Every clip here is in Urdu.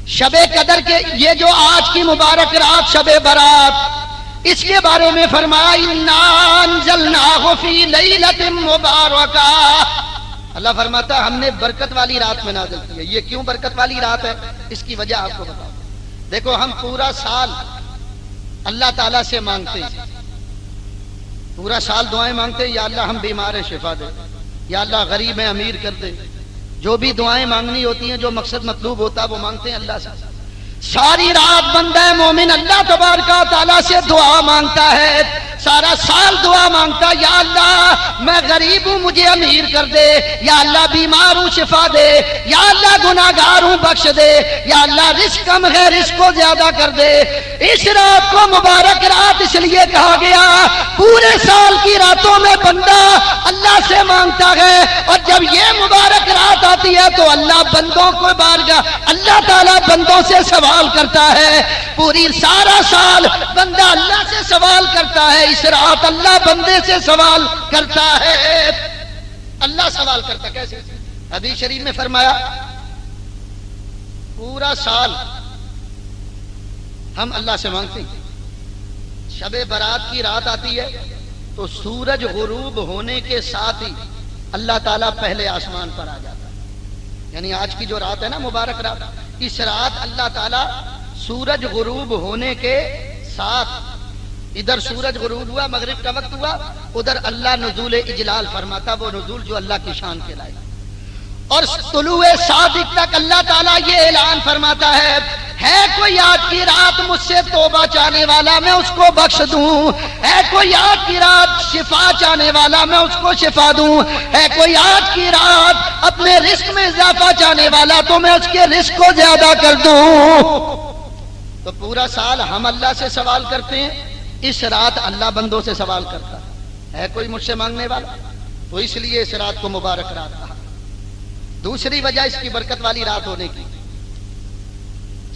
شب قدر کے یہ جو آج کی مبارک رات شب برات، اس کے بارے میں فرمایا انا انزلناہ فی لیلۃ مبارکہ، اللہ فرماتا ہے ہم نے برکت والی رات میں نازل کی ہے۔ یہ کیوں برکت والی رات ہے، اس کی وجہ آپ کو بتاؤں۔ دیکھو ہم پورا سال اللہ تعالیٰ سے مانگتے ہیں، پورا سال دعائیں مانگتے ہیں، یا اللہ ہم بیمار ہیں شفا دے، یا اللہ غریب ہیں امیر کر دے، جو بھی دعائیں مانگنی ہوتی ہیں، جو مقصد مطلوب ہوتا ہے وہ مانگتے ہیں اللہ سے۔ ساری رات بندہ مومن اللہ تبارک و تعالیٰ سے دعا مانگتا ہے، سارا سال دعا مانگتا ہے، یا اللہ میں غریب ہوں مجھے امیر کر دے، یا اللہ بیمار ہوں شفا دے، یا اللہ گناہگار ہوں بخش دے، یا اللہ رزق کم ہے رزق کو زیادہ کر دے۔ اس رات کو مبارک رات اس لیے کہا گیا، پورے سال کی راتوں میں بندہ اللہ سے مانگتا ہے، اور جب یہ مبارک رات آتی ہے تو اللہ بندوں کو بارگاہ اللہ تعالیٰ بندوں سے سوال کرتا ہے۔ پوری سارا سال بندہ اللہ سے سوال کرتا ہے، اس رات اللہ بندے سے سوال کرتا ہے۔ اللہ سوال کرتا کیسے؟ حدیث شریف میں فرمایا پورا سال ہم اللہ سے مانگتے ہیں، شب برات کی رات آتی ہے تو سورج غروب ہونے کے ساتھ ہی اللہ تعالیٰ پہلے آسمان پر آ جاتا ہے۔ یعنی آج کی جو رات ہے نا مبارک رات، اس رات اللہ تعالیٰ سورج غروب ہونے کے ساتھ، ادھر سورج غروب ہوا مغرب کا وقت ہوا، ادھر اللہ نزول اجلال فرماتا، وہ نزول جو اللہ کی شان کے لائق، اور طلوع صادق تک اللہ تعالیٰ یہ اعلان فرماتا ہے کوئی آج کی رات مجھ سے توبہ چاہنے والا میں اس کو بخش دوں، ہے کوئی آج کی رات شفا چاہنے والا میں اس کو شفا دوں، ہے کوئی آج کی رات اپنے رزق میں اضافہ چاہنے والا تو میں اس کے رزق کو زیادہ کر دوں۔ تو پورا سال ہم اللہ سے سوال کرتے ہیں، اس رات اللہ بندوں سے سوال کرتا ہے کوئی مجھ سے مانگنے والا، تو اس لیے اس رات کو مبارک رات کہا۔ دوسری وجہ اس کی برکت والی رات ہونے کی،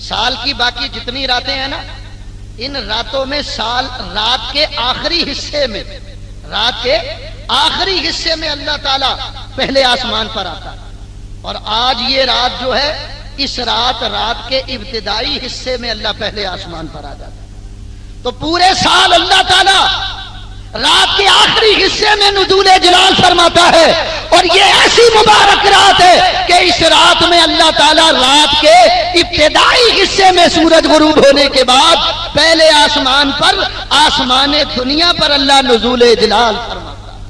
سال کی باقی جتنی راتیں ہیں نا، ان راتوں میں رات کے آخری حصے میں، رات کے آخری حصے میں اللہ تعالیٰ پہلے آسمان پر آتا ہے، اور آج یہ رات جو ہے، اس رات کے ابتدائی حصے میں اللہ پہلے آسمان پر آ جاتا ہے۔ تو پورے سال اللہ تعالیٰ رات کے آخری حصے میں نزول جلال فرماتا ہے، اور یہ ایسی مبارک رات ہے کہ اس رات میں اللہ تعالیٰ رات کے ابتدائی حصے میں سورج غروب ہونے کے بعد پہلے آسمان پر، آسمان دنیا پر اللہ نزول جلال فرماتا ہے۔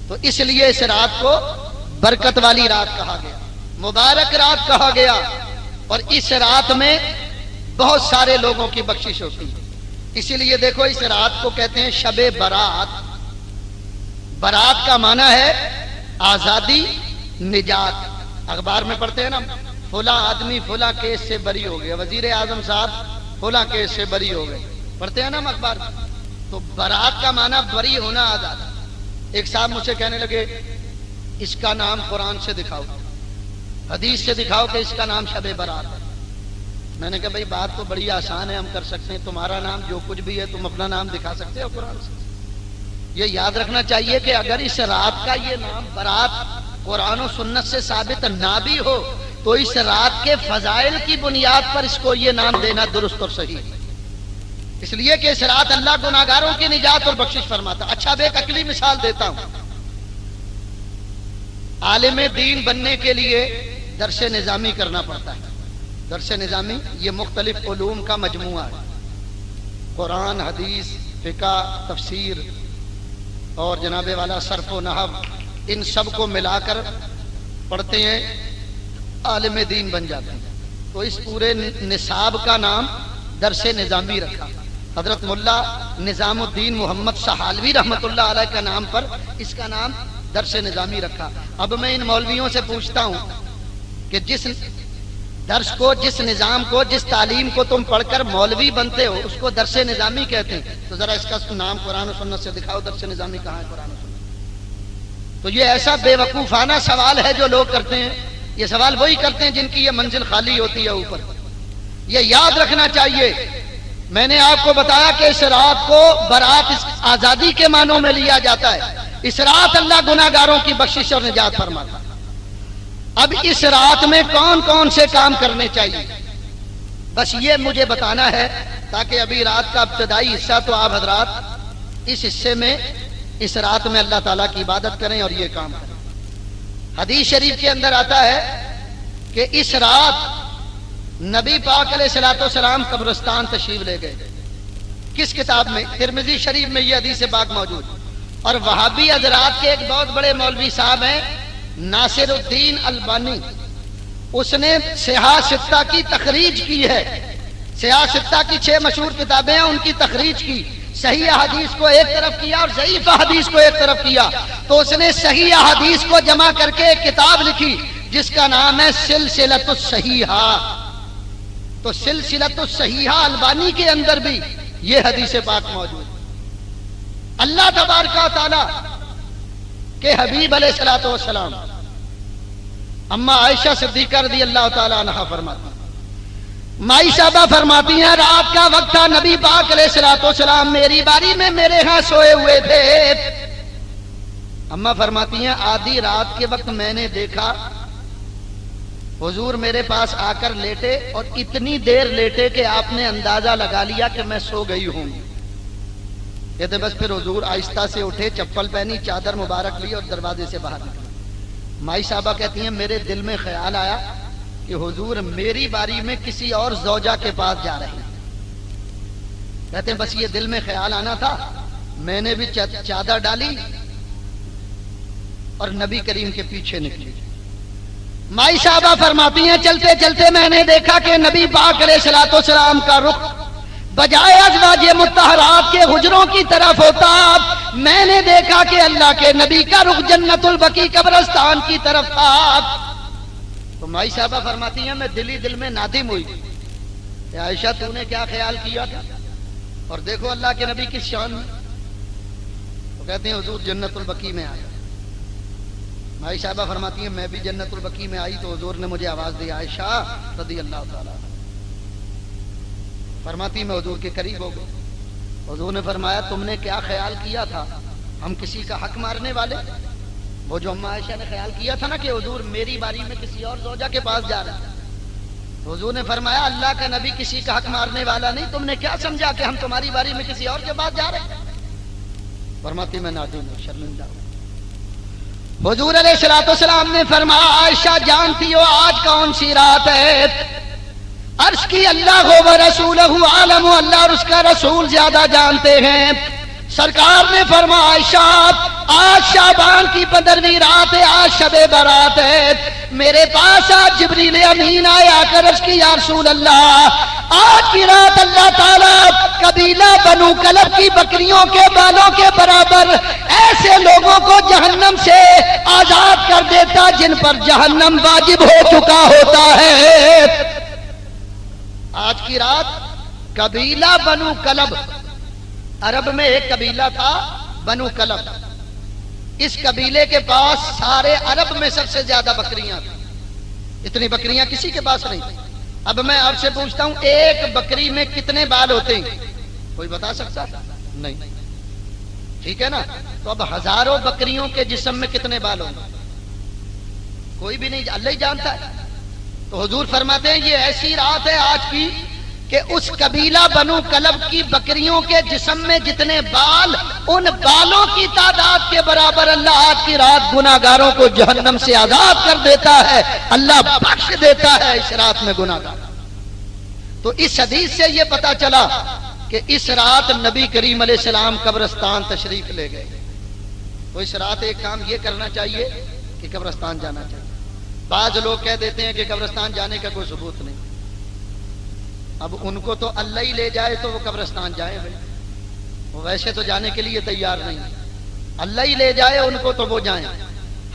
تو اس لیے اس رات کو برکت والی رات کہا گیا، مبارک رات کہا گیا، اور اس رات میں بہت سارے لوگوں کی بخشش ہوتی ہے۔ اسی لیے دیکھو اس رات کو کہتے ہیں شب برات۔ برات کا معنی ہے آزادی، نجات۔ اخبار میں پڑھتے ہیں نا، فلاں آدمی فلاں کیس سے بری ہو گیا، وزیر اعظم صاحب فلاں کیس سے بری ہو گئے، پڑھتے ہیں نا ہم اخبار۔ تو برات کا معنی بری ہونا، آزاد۔ ایک صاحب مجھ سے کہنے لگے اس کا نام قرآن سے دکھاؤ، حدیث سے دکھاؤ کہ اس کا نام شب برات ہے۔ میں نے کہا بھائی بات تو بڑی آسان ہے، ہم کر سکتے ہیں، تمہارا نام جو کچھ بھی ہے تم اپنا نام دکھا سکتے ہو قرآن سے۔ یہ یاد رکھنا چاہیے کہ اگر اس رات کا یہ نام برات قرآن و سنت سے ثابت نہ بھی ہو تو اس رات کے فضائل کی بنیاد پر اس کو یہ نام دینا درست اور صحیح ہے، اس لیے کہ اس رات اللہ گناہگاروں کی نجات اور بخشش فرماتا۔ اچھا اب ایک عقلی مثال دیتا ہوں۔ عالم دین بننے کے لیے درس نظامی کرنا پڑتا ہے۔ درس نظامی یہ مختلف علوم کا مجموعہ ہے، قرآن، حدیث، فقہ، تفسیر اور جناب والا صرف و نحو، ان سب کو ملا کر پڑھتے ہیں، عالم دین بن جاتے ہیں۔ تو اس پورے نصاب کا نام درس نظامی رکھا۔ حضرت ملا نظام الدین محمد سہالوی رحمۃ اللہ علیہ کا نام پر اس کا نام درس نظامی رکھا۔ اب میں ان مولویوں سے پوچھتا ہوں کہ جس درس کو، جس نظام کو، جس تعلیم کو تم پڑھ کر مولوی بنتے ہو اس کو درس نظامی کہتے ہیں، تو ذرا اس کا نام قرآن و سنت سے دکھاؤ، درس نظامی کہاں ہے قرآن و سنت؟ تو یہ ایسا بے وقوفانہ سوال ہے جو لوگ کرتے ہیں، یہ سوال وہی کرتے ہیں جن کی یہ منزل خالی ہوتی ہے اوپر۔ یہ یاد رکھنا چاہیے۔ میں نے آپ کو بتایا کہ اس رات کو برات آزادی کے معنوں میں لیا جاتا ہے۔ اس رات اللہ گناہگاروں کی بخشش اور نجات فرماتا ہے۔ اب اس رات میں کون کون سے کام کرنے چاہیے، بس یہ مجھے بتانا ہے، تاکہ ابھی رات کا ابتدائی حصہ تو آپ حضرات اس حصے میں اس رات میں اللہ تعالیٰ کی عبادت کریں اور یہ کام کریں۔ حدیث شریف کے اندر آتا ہے کہ اس رات نبی پاک علیہ الصلوۃ والسلام قبرستان تشریف لے گئے۔ کس کتاب میں؟ ترمذی شریف میں یہ حدیث پاک موجود۔ اور وہابی حضرات کے ایک بہت بڑے مولوی صاحب ہیں ناصر الدین البانی، اس نے صحاح ستہ کی تخریج کی ہے۔ صحاح ستہ کی 6 مشہور کتابیں ہیں، ان کی تخریج کی، صحیح احادیث کو ایک طرف کیا اور ضعیف احادیث کو ایک طرف کیا، تو اس نے صحیح احادیث کو جمع کر کے ایک کتاب لکھی جس کا نام ہے سلسلۃ الصحیحہ۔ تو سلسلۃ الصحیحہ البانی کے اندر بھی یہ حدیث پاک موجود۔ اللہ تبارک و تعالی کے حبیب علیہ الصلوۃ والسلام اما عائشہ صدیقہ رضی اللہ تعالی عنہا فرماتی ہیں، مائی صاحبہ فرماتی ہیں رات کا وقت تھا، نبی پاک علیہ الصلوۃ والسلام میری باری میں میرے ہاں سوئے ہوئے تھے۔ اما فرماتی ہیں آدھی رات کے وقت میں نے دیکھا حضور میرے پاس آ کر لیٹے، اور اتنی دیر لیٹے کہ آپ نے اندازہ لگا لیا کہ میں سو گئی ہوں۔ کہتے بس پھر حضور آہستہ سے اٹھے، چپل پہنی، چادر مبارک لی اور دروازے سے باہر نکلے۔ مائی صاحبہ کہتی ہیں میرے دل میں خیال آیا کہ حضور میری باری میں کسی اور زوجہ کے پاس جا رہے ہیں۔ کہتے ہیں بس یہ دل میں خیال آنا تھا، میں نے بھی چادر ڈالی اور نبی کریم کے پیچھے نکلی۔ مائی صاحبہ فرماتی ہیں چلتے چلتے میں نے دیکھا کہ نبی پاک علیہ الصلوۃ والسلام کا رخ بجائے ازواج مطہرات کے حجروں کی طرف ہوتا، میں نے دیکھا کہ اللہ کے نبی کا رخ جنت البقیع قبرستان کی طرف تھا۔ تو مائی صاحبہ فرماتی ہیں میں دل میں نادم ہوئی کہ عائشہ تو نے کیا خیال کیا تھا، اور دیکھو اللہ کے نبی کس شان میں۔ وہ کہتے ہیں حضور جنت البقیع میں آیا۔ مائی صاحبہ فرماتی ہیں میں بھی جنت البقیع میں آئی تو حضور نے مجھے آواز دی عائشہ رضی اللہ تعالیٰ۔ فرماتی میں حضور کے قریب ہو گئی۔ حضور نے فرمایا تم نے کیا خیال کیا تھا، ہم کسی کا حق مارنے والے؟ وہ جو اما عائشہ نے خیال کیا تھا نا کہ حضور میری باری میں کسی اور زوجہ کے پاس جا رہا ہے، تو حضور نے فرمایا اللہ کا نبی کسی کا حق مارنے والا نہیں، تم نے کیا سمجھا کہ ہم تمہاری باری میں کسی اور کے پاس جا رہے ہیں؟ فرماتی میں نادم ہوں، شرمندہ ہوں۔ حضور علیہ الصلوۃ والسلام نے فرمایا عائشہ جانتی ہو آج کون سی رات ہے؟ عرض کی اللہ و رسولہ عالم، اللہ اور اس کا رسول زیادہ جانتے ہیں۔ سرکار نے فرمایا عائشہ آج شعبان کی 15ویں رات ہے، آج شب برات ہے، میرے پاس آج جبریل امین آیا کر عرض کی یا رسول اللہ آج کی رات اللہ تعالیٰ قبیلہ بنو کلب کی بکریوں کے بالوں کے برابر ایسے لوگوں کو جہنم سے آزاد کر دیتا جن پر جہنم واجب ہو چکا ہوتا ہے۔ آج کی رات قبیلہ بنو کلب، عرب میں ایک قبیلہ تھا بنو کلب، اس قبیلے کے پاس سارے عرب میں سب سے زیادہ بکریاں تھیں، اتنی بکریاں کسی کے پاس نہیں۔ اب میں آپ سے پوچھتا ہوں ایک بکری میں کتنے بال ہوتے ہیں؟ کوئی بتا سکتا؟ نہیں، ٹھیک ہے نا؟ تو اب ہزاروں بکریوں کے جسم میں کتنے بال ہوں گے؟ کوئی بھی نہیں، اللہ ہی جانتا ہے۔ تو حضور فرماتے ہیں یہ ایسی رات ہے آج کی کہ اس قبیلہ بنو کلب کی بکریوں کے جسم میں جتنے بال، ان بالوں کی تعداد کے برابر اللہ آج کی رات گناہگاروں کو جہنم سے آزاد کر دیتا ہے، اللہ بخش دیتا ہے اس رات میں گناہگار۔ تو اس حدیث سے یہ پتا چلا کہ اس رات نبی کریم علیہ السلام قبرستان تشریف لے گئے۔ تو اس رات ایک کام یہ کرنا چاہیے کہ قبرستان جانا چاہیے۔ بعض لوگ کہہ دیتے ہیں کہ قبرستان جانے کا کوئی ثبوت نہیں، اب ان کو تو اللہ ہی لے جائے تو وہ قبرستان جائیں بھائی، وہ ویسے تو جانے کے لیے تیار نہیں، اللہ ہی لے جائے ان کو تو وہ جائیں۔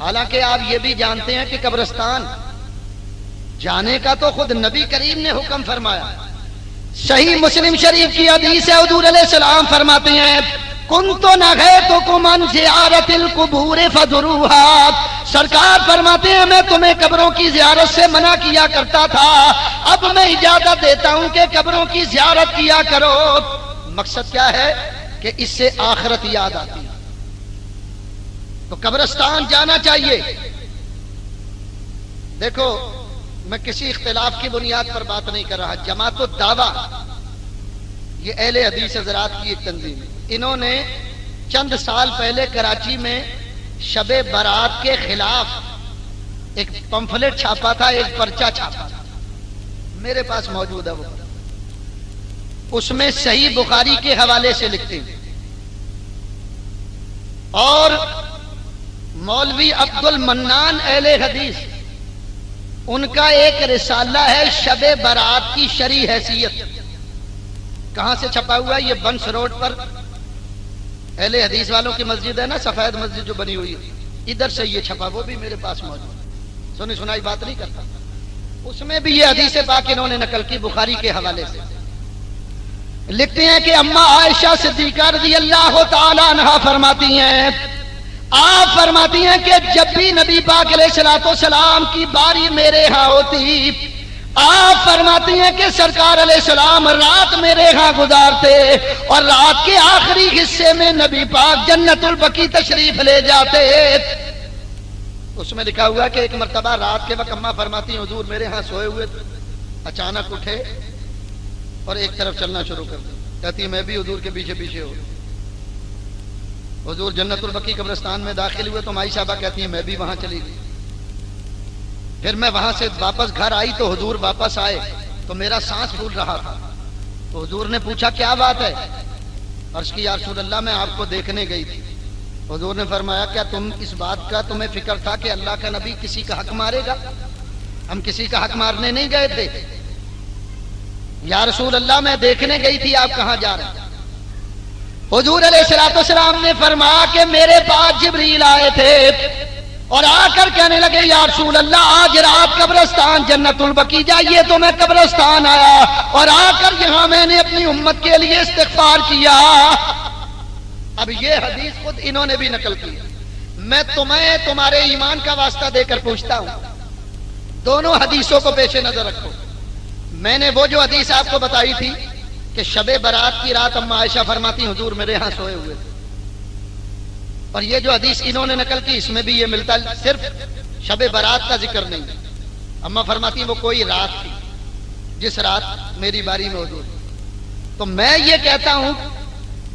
حالانکہ آپ یہ بھی جانتے ہیں کہ قبرستان جانے کا تو خود نبی کریم نے حکم فرمایا۔ صحیح مسلم شریف کی حدیث ہے، حضور علیہ السلام فرماتے ہیں کنت نہیتکم عن زیارت القبور فزوروها، سرکار فرماتے ہیں میں تمہیں قبروں کی زیارت سے منع کیا کرتا تھا، اب میں اجازت دیتا ہوں کہ قبروں کی زیارت کیا کرو۔ مقصد کیا ہے کہ اس سے آخرت یاد آتی ہے، تو قبرستان جانا چاہیے۔ دیکھو میں کسی اختلاف کی بنیاد پر بات نہیں کر رہا. جماعت الدعویٰ یہ اہل حدیث حضرات کی ایک تنظیم ہے. انہوں نے چند سال پہلے کراچی میں شب برات کے خلاف ایک پمفلٹ چھاپا تھا, ایک پرچہ چھاپا تھا, میرے پاس موجود ہے وہ. اس میں صحیح بخاری کے حوالے سے لکھتے ہیں اور مولوی عبد المنان اہل حدیث ان کا ایک رسالہ ہے شب برات کی شرعی حیثیت. کہاں سے چھپا ہوا ہے؟ یہ بنس روڈ پر اہل حدیث والوں کی مسجد ہے نا, سفید مسجد جو بنی ہوئی ہے, ادھر سے یہ چھپا, وہ بھی میرے پاس موجود ہے. سنی سنائی بات نہیں کرتا. اس میں بھی یہ حدیث پاک انہوں نے نقل کی بخاری کے حوالے سے. لکھتے ہیں کہ اما عائشہ صدیقہ رضی اللہ تعالی عنہا فرماتی ہیں, آپ فرماتی ہیں کہ جب بھی نبی پاک علیہ الصلوۃ والسلام کی باری میرے ہاں ہوتی, آپ فرماتی ہیں کہ سرکار علیہ السلام رات میرے ہاں گزارتے اور رات کے آخری حصے میں نبی پاک جنت البقیع تشریف لے جاتے. اس میں لکھا ہوا کہ ایک مرتبہ رات کے وقت اماں فرماتی ہیں حضور میرے ہاں سوئے ہوئے تھے, اچانک اٹھے اور ایک طرف چلنا شروع کر دیا. کہتی ہے میں بھی حضور کے پیچھے پیچھے ہو. حضور جنت البقیع قبرستان میں داخل ہوئے تو مائی صاحبہ کہتی ہیں میں بھی وہاں چلی گئی. پھر میں وہاں سے واپس گھر آئی تو حضور واپس آئے تو میرا سانس پھول رہا تھا. تو حضور نے پوچھا کیا بات ہے؟ عرض کی یا رسول اللہ میں آپ کو دیکھنے گئی تھی. حضور نے فرمایا کیا تم اس بات کا تمہیں فکر تھا کہ اللہ کا نبی کسی کا حق مارے گا؟ ہم کسی کا حق مارنے نہیں گئے تھے. یا رسول اللہ میں دیکھنے گئی تھی, آپ کہاں جا رہے ہیں؟ حضور علیہ الصلوۃ والسلام نے فرمایا کہ میرے پاس جبریل آئے تھے اور آ کر کہنے لگے یا رسول اللہ آج رات قبرستان جنت البقیع جائیے. تو میں قبرستان آیا اور آ کر یہاں میں نے اپنی امت کے لیے استغفار کیا. اب یہ حدیث خود انہوں نے بھی نقل کی. میں تمہیں تمہارے ایمان کا واسطہ دے کر پوچھتا ہوں, دونوں حدیثوں کو پیش نظر رکھو. میں نے وہ جو حدیث آپ کو بتائی تھی کہ شب برات کی رات اما عائشہ فرماتی حضور میرے ہاں سوئے ہوئے تھے, اور یہ جو حدیث انہوں نے نقل کی اس میں بھی یہ ملتا, صرف شب برات کا ذکر نہیں. اما فرماتی ہیں وہ کوئی رات تھی جس رات میری باری میں حضور. تو میں یہ کہتا ہوں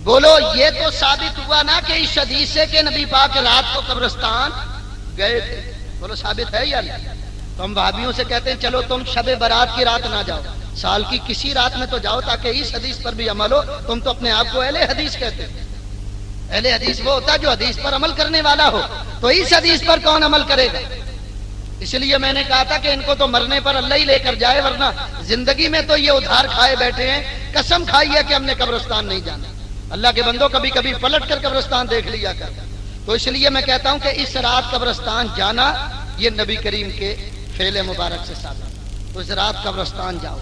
بولو یہ تو ثابت ہوا نا کہ اس حدیث سے کہ نبی پاک رات کو قبرستان گئے تھے, بولو ثابت ہے یا نہیں؟ تو ہم وہابیوں سے کہتے ہیں چلو تم شب برات کی رات نہ جاؤ, سال کی کسی رات میں تو جاؤ تاکہ اس حدیث پر بھی عمل ہو. تم تو اپنے آپ کو اہل حدیث کہتے ہیں. اہل حدیث وہ ہوتا ہے جو حدیث پر عمل کرنے والا ہو. تو اس حدیث پر کون عمل کرے گا؟ اس لیے میں نے کہا تھا کہ ان کو تو مرنے پر اللہ ہی لے کر جائے, ورنہ زندگی میں تو یہ ادھار کھائے بیٹھے ہیں. قسم کھائی ہے کہ ہم نے قبرستان نہیں جانا. اللہ کے بندوں کبھی کبھی پلٹ کر قبرستان دیکھ لیا کر. تو اس لیے میں کہتا ہوں کہ اس رات قبرستان جانا یہ نبی کریم کے فعل مبارک سے ثابت. تو اس رات قبرستان جاؤ,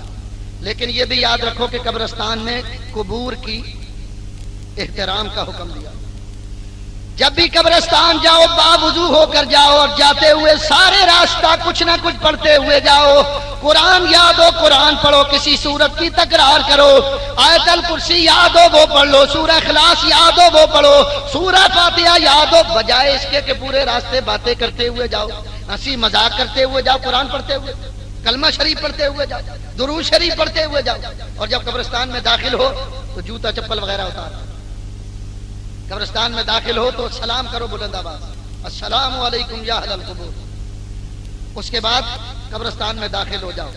لیکن یہ بھی یاد رکھو کہ قبرستان میں قبور کی احترام کا حکم دیا. جب بھی قبرستان جاؤ باوضو ہو کر جاؤ اور جاتے ہوئے سارے راستہ کچھ نہ کچھ پڑھتے ہوئے جاؤ. قرآن یاد ہو قرآن پڑھو, کسی سورت کی تکرار کرو, آیت الکرسی یاد ہو وہ پڑھ لو, سورہ اخلاص یاد ہو وہ پڑھو, سورہ فاتحہ یاد ہو, بجائے اس کے کہ پورے راستے باتیں کرتے ہوئے جاؤ, ہنسی مذاق کرتے ہوئے جاؤ, قرآن پڑھتے ہوئے, کلمہ شریف پڑھتے ہوئے جاؤ, درود شریف پڑھتے ہوئے جاؤ. اور جب قبرستان میں داخل ہو تو جوتا چپل وغیرہ اتار. قبرستان میں داخل ہو تو سلام کرو بلند آواز, السلام علیکم یا اہل القبور. اس کے بعد قبرستان میں داخل ہو جاؤ.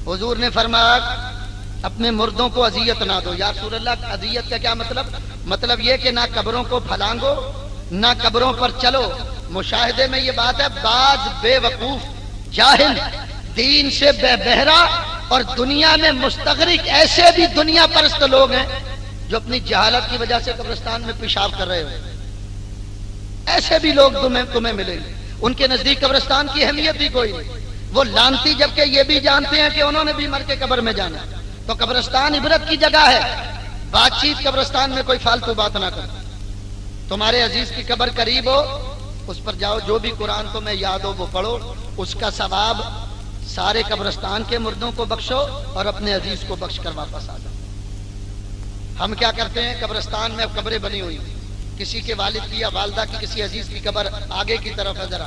حضور نے فرمایا اپنے مردوں کو اذیت نہ دو. یا رسول اللہ اذیت کا کیا مطلب؟ مطلب یہ کہ نہ قبروں کو پھلانگو نہ قبروں پر چلو. مشاہدے میں یہ بات ہے, بعض بے وقوف جاہل دین سے بہرا اور دنیا میں مستغرق ایسے بھی دنیا پرست لوگ ہیں جو اپنی جہالت کی وجہ سے قبرستان میں پیشاب کر رہے ہو. ایسے بھی لوگ تمہیں ملیں گے. ان کے نزدیک قبرستان کی اہمیت بھی کوئی نہیں. وہ لانتی جبکہ یہ بھی جانتے ہیں کہ انہوں نے بھی مر کے قبر میں جانا. تو قبرستان عبرت کی جگہ ہے. بات چیت قبرستان میں کوئی فالتو بات نہ کرو. تمہارے عزیز کی قبر قریب ہو اس پر جاؤ, جو بھی قرآن تمہیں یاد ہو وہ پڑھو, اس کا ثواب سارے قبرستان کے مردوں کو بخشو اور اپنے عزیز کو بخش کر واپس آ جاؤ. ہم کیا کرتے ہیں, قبرستان میں قبریں بنی ہوئی, کسی کے والد کی یا والدہ کی کسی عزیز کی قبر آگے کی طرف ہے, ذرا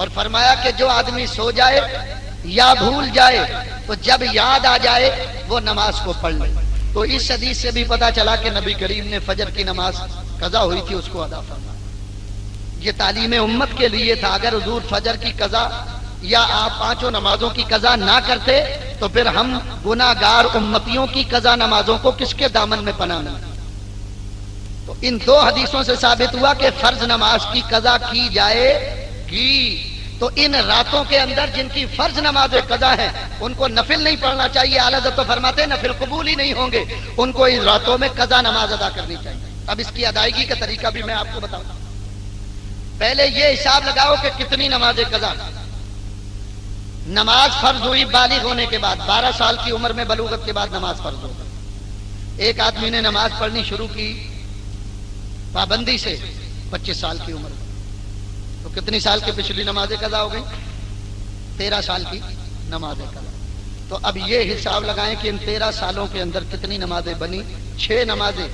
اور فرمایا کہ جو آدمی سو جائے یا بھول جائے تو جب یاد آ جائے وہ نماز کو پڑھ لے۔ تو اس حدیث سے بھی پتا چلا کہ نبی کریم نے فجر کی نماز قضا ہوئی تھی اس کو ادا فرمایا۔ یہ تعلیم امت کے لیے تھا۔ اگر حضور فجر کی قضا یا آپ پانچوں نمازوں کی قضا نہ کرتے تو پھر ہم گناہگار امتیوں کی قضا نمازوں کو کس کے دامن میں پناہ ملے۔ تو ان دو حدیثوں سے ثابت ہوا کہ فرض نماز کی قضا کی جائے گی۔ تو ان راتوں کے اندر جن کی فرض نمازیں قضا ہیں ان کو نفل نہیں پڑھنا چاہیے۔ اعلیٰ حضرت تو فرماتے ہیں نفل قبول ہی نہیں ہوں گے، ان کو ان راتوں میں قضا نماز ادا کرنی چاہیے۔ اب اس کی ادائیگی کا طریقہ بھی میں آپ کو بتاؤں۔ پہلے یہ حساب لگاؤ کہ کتنی نمازیں قضا۔ نماز فرض ہوئی بالغ ہونے کے بعد، 12 سال کی عمر میں بلوغت کے بعد نماز فرض ہو گئی۔ ایک آدمی نے نماز پڑھنی شروع کی پابندی سے 25 سال کی عمر میں، تو کتنی سال کی پچھلی نمازیں قضا ہو گئی؟ 13 سال کی نمازیں قضا۔ تو اب یہ حساب لگائیں کہ ان 13 سالوں کے اندر کتنی نمازیں بنی۔ 6 نمازیں،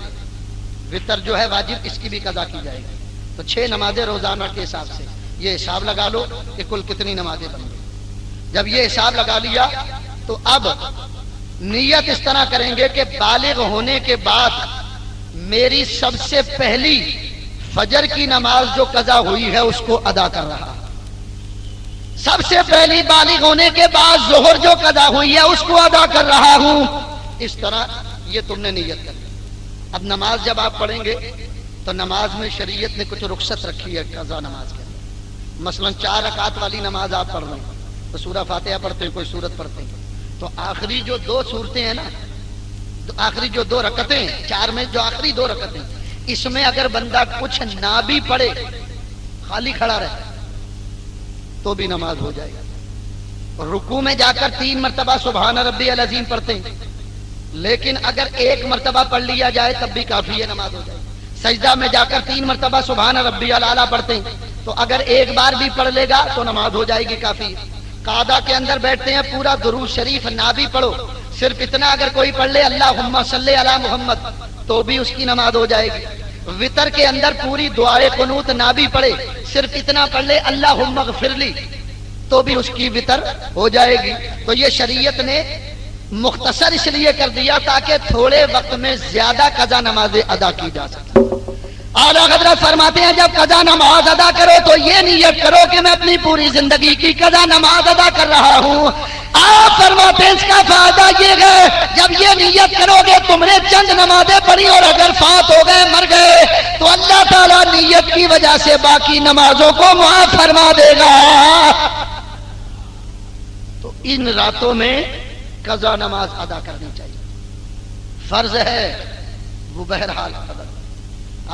وتر جو ہے واجب اس کی بھی قضا کی جائے گی، تو 6 نمازیں روزانہ کے حساب سے یہ حساب لگا لو کہ کل کتنی نمازیں بن گئی۔ جب یہ حساب لگا لیا تو اب نیت اس طرح کریں گے کہ بالغ ہونے کے بعد میری سب سے پہلی فجر کی نماز جو قضا ہوئی ہے اس کو ادا کر رہا، سب سے پہلی بالغ ہونے کے بعد ظہر جو قضا ہوئی ہے اس کو ادا کر رہا ہوں۔ اس طرح یہ تم نے نیت کر لی۔ اب نماز جب آپ پڑھیں گے تو نماز میں شریعت نے کچھ رخصت رکھی ہے قضا نماز کے اندر۔ مثلا 4 رکعت والی نماز آپ پڑھ رہے ہیں تو سورہ فاتحہ پڑھتے ہیں، کوئی سورت پڑھتے ہیں، تو آخری جو 2 سورتیں ہیں نا، آخری جو 2 رکعتیں، 4 میں جو آخری 2 رکعتیں، اس میں اگر بندہ کچھ نہ بھی پڑھے، خالی کھڑا رہے تو بھی نماز ہو جائے گا۔ رکوع میں جا کر 3 مرتبہ سبحان ربی العظیم پڑھتے ہیں، لیکن اگر 1 مرتبہ پڑھ لیا جائے تب بھی کافی ہے، نماز ہو جائے گی۔ سجدہ میں جا کر 3 مرتبہ سبحان ربی الاعلیٰ پڑھتے ہیں، تو اگر 1 بار بھی پڑھ لے گا تو نماز ہو جائے گی، کافی۔ قعدہ کے اندر بیٹھتے ہیں، پورا درود شریف نہ بھی پڑھو، صرف اتنا اگر کوئی پڑھ لے اللہم صلی علی محمد تو بھی اس کی نماز ہو جائے گی۔ وتر کے اندر پوری دعائے قنوت نہ بھی پڑھے، صرف اتنا پڑھ لے اللہم اغفر لی تو بھی اس کی وتر ہو جائے گی۔ تو یہ شریعت نے مختصر اس لیے کر دیا تاکہ تھوڑے وقت میں زیادہ قضا نمازیں ادا کی جا سکیں۔ اعلیٰ حضرت فرماتے ہیں جب قضا نماز ادا کرو تو یہ نیت کرو کہ میں اپنی پوری زندگی کی قضا نماز ادا کر رہا ہوں۔ آپ فرماتے ہیں اس کا فائدہ یہ ہے جب یہ نیت کرو گے تم نے چند نمازیں پڑھی اور اگر فات ہو گئے مر گئے تو اللہ تعالیٰ نیت کی وجہ سے باقی نمازوں کو معاف فرما دے گا۔ تو ان راتوں میں قضا نماز ادا کرنی چاہیے، فرض ہے وہ بہرحال ادا۔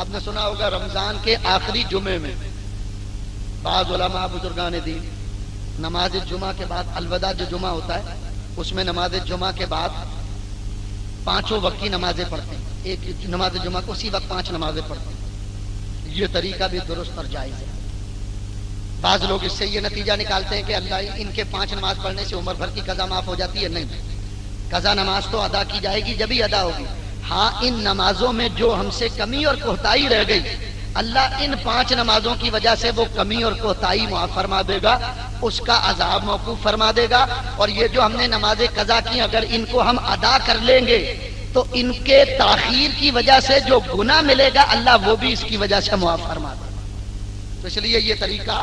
آپ نے سنا ہوگا رمضان کے آخری جمعے میں بعض علماء بزرگان دین نماز جمعہ کے بعد الوداع جو جمعہ ہوتا ہے اس میں نماز جمعہ کے بعد 5 وقت کی نمازیں پڑھتے ہیں، ایک نماز جمعہ کو اسی وقت 5 نمازیں پڑھتے ہیں۔ یہ طریقہ بھی درست اور جائز ہے۔ بعض لوگ اس سے یہ نتیجہ نکالتے ہیں کہ اللہ ان کے 5 نماز پڑھنے سے عمر بھر کی قضا معاف ہو جاتی ہے۔ نہیں، قضا نماز تو ادا کی جائے گی جب ہی ادا ہوگی۔ ہاں ان نمازوں میں جو ہم سے کمی اور کوتاہی رہ گئی اللہ ان 5 نمازوں کی وجہ سے وہ کمی اور کوتاہی معاف فرما دے گا، اس کا عذاب موقوف فرما دے گا۔ اور یہ جو ہم نے نمازیں قضا کی اگر ان کو ہم ادا کر لیں گے تو ان کے تاخیر کی وجہ سے جو گناہ ملے گا اللہ وہ بھی اس کی وجہ سے معاف فرما دے گا۔ تو اس لیے یہ طریقہ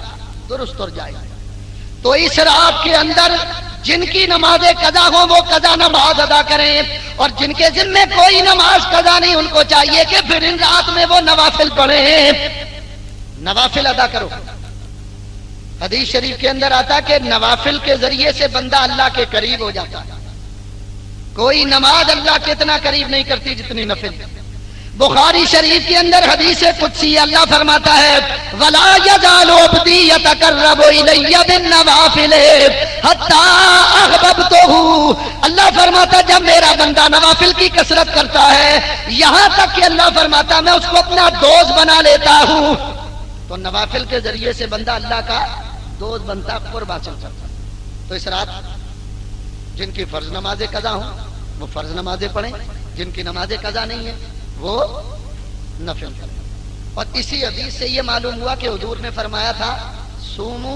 درست اور جائز ہے۔ تو اس رات کے اندر جن کی نمازیں قضا ہوں وہ قضا نماز ادا کریں، اور جن کے ذمے کوئی نماز قضا نہیں ان کو چاہیے کہ پھر ان رات میں وہ نوافل پڑھیں، نوافل ادا کرو۔ حدیث شریف کے اندر آتا ہے کہ نوافل کے ذریعے سے بندہ اللہ کے قریب ہو جاتا ہے۔ کوئی نماز اللہ کے اتنا قریب نہیں کرتی جتنی نفل۔ بخاری شریف کے اندر حدیث قدسی اللہ فرماتا ہے وَلَا يَزَالُ عَبْدِي يَتَقَرَّبُ إِلَيَّ بِالنَّوَافِلِ حَتَّى أَحْبَبْتُهُ۔ اللہ فرماتا جب میرا بندہ نوافل کی کثرت کرتا ہے یہاں تک کہ اللہ فرماتا میں اس کو اپنا دوست بنا لیتا ہوں۔ تو نوافل کے ذریعے سے بندہ اللہ کا دوست بنتا، قرب حاصل کرتا۔ تو اس رات جن کی فرض نمازیں قضا ہوں وہ فرض نمازیں پڑھیں، جن کی نمازیں قضا نہیں ہیں وہ نفل کریں۔ اور اسی حدیث سے یہ معلوم ہوا کہ حضور نے فرمایا تھا سومو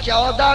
14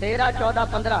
13, 14, 15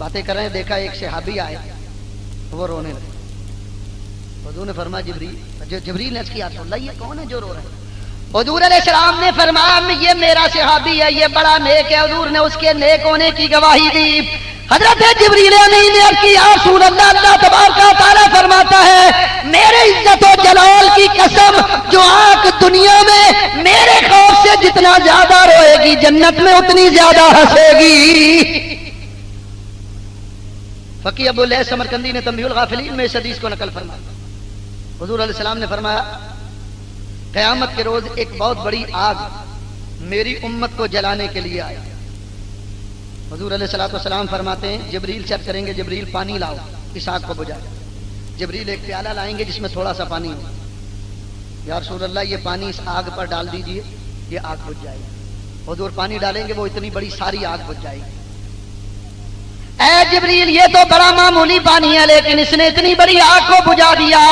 باتیں کر رہے ہیں، دیکھا ایک صحابی آئے، وہ رونے لگے۔ حضور نے فرمایا جبریل نے کیا تو اللہ یہ کون ہے جو رو رہا ہے؟ حضور علیہ السلام نے فرمایا یہ میرا صحابی ہے، یہ بڑا نیک ہے۔ حضور نے اس کے نیک ہونے کی گواہی دی۔ حضرت جبریل امین نے عرض کی یا رسول اللہ، اللہ تبارک و تعالیٰ فرماتا ہے میرے عزت و جلال کی قسم، جو آنکھ دنیا میں میرے خوف سے جتنا زیادہ روئے گی جنت میں اتنی زیادہ ہنسے گی۔ فقی ابو لیث سمرقندی نے تنبیہ الغافلین میں اس حدیث کو نقل فرمایا۔ حضور علیہ السلام نے فرمایا قیامت کے روز ایک بہت بڑی آگ میری امت کو جلانے کے لیے آئے۔ حضور علیہ السلام فرماتے ہیں جبریل سے عرض کریں گے جبریل پانی لاؤ اس آگ کو بجھا۔ جبریل ایک پیالہ لائیں گے جس میں تھوڑا سا پانی ہو۔ یا رسول اللہ یہ پانی اس آگ پر ڈال دیجئے، یہ آگ بجھ جائے گی۔ حضور پانی ڈالیں گے وہ اتنی بڑی ساری آگ بجھ جائے گی۔ اے جبریل یہ تو بڑا معمولی پانی ہے لیکن اس نے اتنی بڑی آگ کو بجھا دیا۔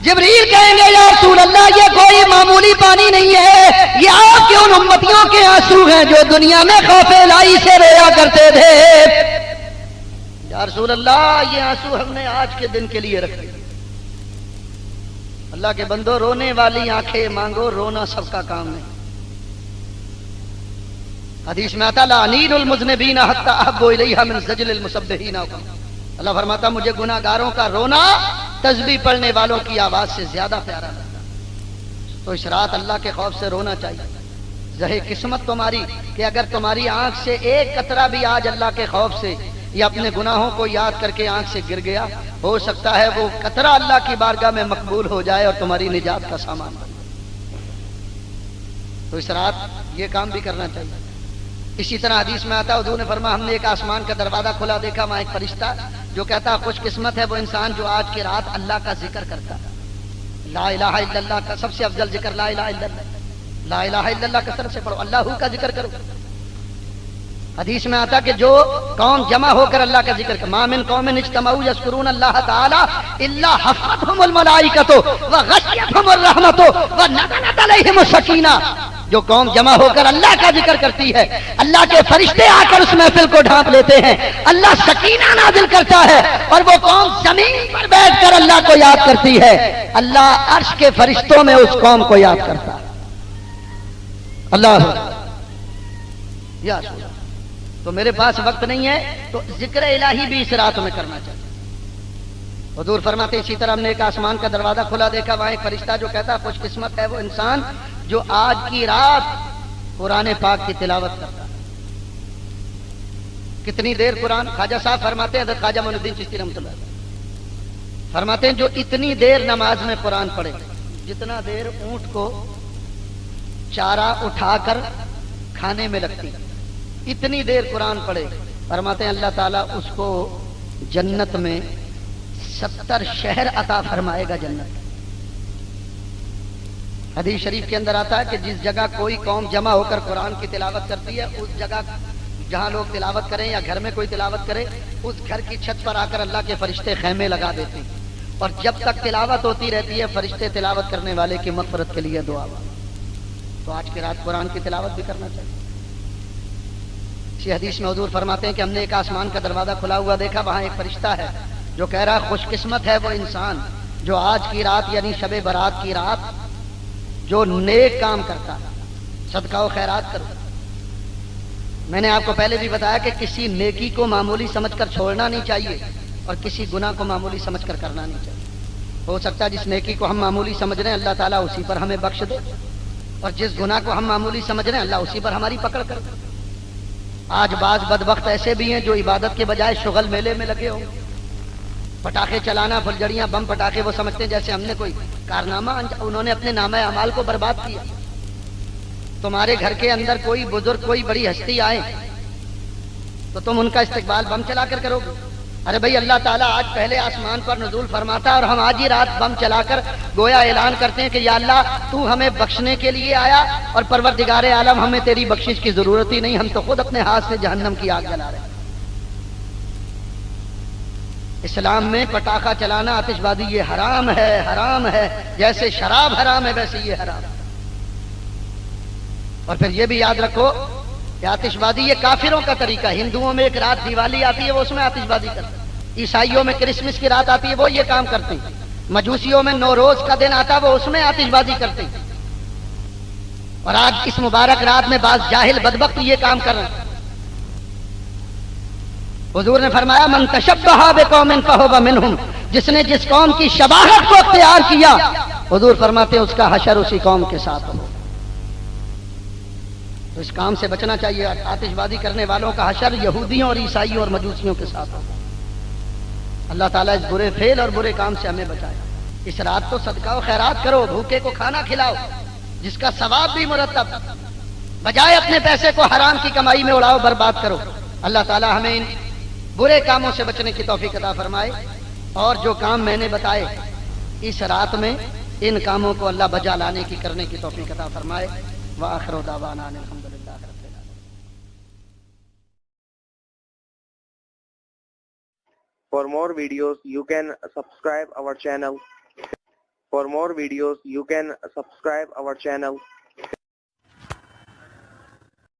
جبریل کہیں گے یا رسول اللہ یہ کوئی معمولی پانی نہیں ہے، یہ آپ کے ان امتیوں کے آنسو ہیں جو دنیا میں خوف الہی سے رویا کرتے تھے۔ یا رسول اللہ یہ آنسو ہم نے آج کے دن کے لیے رکھے۔ اللہ کے بندو رونے والی آنکھیں مانگو، رونا سب کا کام نہیں۔ حدیث میں آتا لعنین المذنبین حتی احب الیہ من زجل المسبحین۔ اللہ فرماتا مجھے گناہ گاروں کا رونا تسبیح پڑھنے والوں کی آواز سے زیادہ پیارا لگتا۔ تو اس رات اللہ کے خوف سے رونا چاہیے۔ زہے قسمت تمہاری کہ اگر تمہاری آنکھ سے ایک قطرہ بھی آج اللہ کے خوف سے یا اپنے گناہوں کو یاد کر کے آنکھ سے گر گیا، ہو سکتا ہے وہ قطرہ اللہ کی بارگاہ میں مقبول ہو جائے اور تمہاری نجات کا سامان بن جائے۔ تو اس رات یہ کام بھی کرنا چاہیے۔ اسی طرح حدیث میں آتا حضور نے فرمایا ہم نے ایک آسمان کا دروازہ کھلا دیکھا، وہاں ایک فرشتہ جو کہتا خوش قسمت ہے وہ انسان جو آج کی رات اللہ کا ذکر کرتا ہے۔ لا الہ الا اللہ کا سب سے افضل ذکر لا الہ الا اللہ، لا الہ الا اللہ کثرت سے پڑھو، اللہ کا ذکر کرو۔ حدیث میں آتا کہ جو قوم جمع ہو کر اللہ کا ذکر کر ما من قوم اجتمعوا یذکرون اللہ تعالی الا حفتهم الملائکۃ وغشیتهم الرحمۃ ونزلت علیہم السکینہ۔ جو قوم جمع ہو کر اللہ کا ذکر کرتی ہے اللہ کے فرشتے آ کر اس محفل کو ڈھانپ لیتے ہیں، اللہ سکینہ نازل کرتا ہے، اور وہ قوم زمین پر بیٹھ کر اللہ کو یاد کرتی ہے، اللہ عرش کے فرشتوں میں اس قوم کو یاد کرتا ہے۔ اللہ یا رسول اللہ۔ تو میرے پاس وقت نہیں ہے تو ذکر الہی بھی اس رات میں کرنا چاہیے۔ حضور فرماتے اسی طرح ہم نے ایک آسمان کا دروازہ کھلا دیکھا، وہاں ایک فرشتہ جو کہتا خوش قسمت ہے وہ انسان جو آج کی رات قرآن پاک کی تلاوت کرتا ہے۔ کتنی دیر قرآن؟ خواجہ صاحب فرماتے ہیں حضرت خواجہ معین الدین چشتی رحمۃ اللہ فرماتے ہیں جو اتنی دیر نماز میں قرآن پڑھے جتنا دیر اونٹ کو چارہ اٹھا کر کھانے میں لگتی، اتنی دیر قرآن پڑھے، فرماتے ہیں اللہ تعالیٰ اس کو جنت میں 70 شہر عطا فرمائے گا جنت۔ حدیث شریف کے اندر آتا ہے کہ جس جگہ کوئی قوم جمع ہو کر قرآن کی تلاوت کرتی ہے، اس جگہ جہاں لوگ تلاوت کریں یا گھر میں کوئی تلاوت کرے، اس گھر کی چھت پر آ کر اللہ کے فرشتے خیمے لگا دیتے ہیں، اور جب تک تلاوت ہوتی رہتی ہے فرشتے تلاوت کرنے والے کی مغفرت کے لیے دعا۔ تو آج کی رات قرآن کی تلاوت بھی کرنا چاہیے۔ اسی حدیث میں حضور فرماتے ہیں کہ ہم نے ایک آسمان کا دروازہ کھلا ہوا دیکھا، وہاں ایک فرشتہ ہے جو کہہ رہا خوش قسمت ہے وہ انسان جو آج کی رات یعنی شب برات کی رات جو نیک کام کرتا ہے، صدقہ و خیرات کرو۔ میں نے آپ کو پہلے بھی بتایا کہ کسی نیکی کو معمولی سمجھ کر چھوڑنا نہیں چاہیے اور کسی گناہ کو معمولی سمجھ کر کرنا نہیں چاہیے۔ ہو سکتا ہے جس نیکی کو ہم معمولی سمجھ رہے ہیں اللہ تعالیٰ اسی پر ہمیں بخش دے، اور جس گناہ کو ہم معمولی سمجھ رہے ہیں اللہ اسی پر ہماری پکڑ کر دے۔ آج بعض بدبخت ایسے بھی ہیں جو عبادت کے بجائے شغل میلے میں لگے ہوں، پٹاخے چلانا، پھلجڑیاں، بم پٹاخے، وہ سمجھتے ہیں جیسے ہم نے کوئی کارنامہ، انہوں نے اپنے نامہ اعمال کو برباد کیا۔ تمہارے گھر کے اندر کوئی بزرگ کوئی بڑی ہستی آئے تو تم ان کا استقبال بم چلا کر کرو گے؟ ارے بھائی اللہ تعالیٰ آج پہلے آسمان پر نزول فرماتا ہے اور ہم آج ہی رات بم چلا کر گویا اعلان کرتے ہیں کہ یا اللہ تو ہمیں بخشنے کے لیے آیا اور پروردگار عالم ہمیں تیری بخشش کی ضرورت ہی نہیں، ہم تو خود اپنے ہاتھ سے جہنم کی آگ جلا رہے ہیں۔ اسلام میں پٹاخہ چلانا، آتش بازی یہ حرام ہے، حرام ہے، جیسے شراب حرام ہے ویسے یہ حرام ہے۔ اور پھر یہ بھی یاد رکھو کہ آتش بازی یہ کافروں کا طریقہ. ہندوؤں میں ایک رات دیوالی آتی ہے وہ اس میں آتش بازی کرتے ہیں. عیسائیوں میں کرسمس کی رات آتی ہے وہ یہ کام کرتے ہیں. مجوسیوں میں نوروز کا دن آتا ہے وہ اس میں آتش بازی کرتے ہیں. اور آج اس مبارک رات میں بعض جاہل بدبخت یہ کام کر رہے ہیں. حضور نے فرمایا من تشبہ بقوم فہو منہم، جس نے جس قوم کی شباہت کو اختیار کیا حضور فرماتے ہیں اس کا حشر اسی قوم کے ساتھ ہو. تو اس کام سے بچنا چاہیے. آتش بازی کرنے والوں کا حشر یہودیوں اور عیسائیوں اور مجوسیوں کے ساتھ ہو. اللہ تعالیٰ اس برے فعل اور برے کام سے ہمیں بچائے. اس رات کو صدقہ و خیرات کرو، بھوکے کو کھانا کھلاؤ جس کا ثواب بھی مرتب، بجائے اپنے پیسے کو حرام کی کمائی میں اڑاؤ برباد کرو. اللہ تعالیٰ ہمیں ان برے کاموں سے بچنے کی توفیق عطا فرمائے. اور جو کام میں نے بتائے اس رات میں ان کاموں کو اللہ بجا لانے کی کرنے کی توفیق عطا فرمائے. وآخر دعوانا الحمدللہ رب العالمین. For more videos, you can subscribe our channel. For more videos, you can subscribe our channel.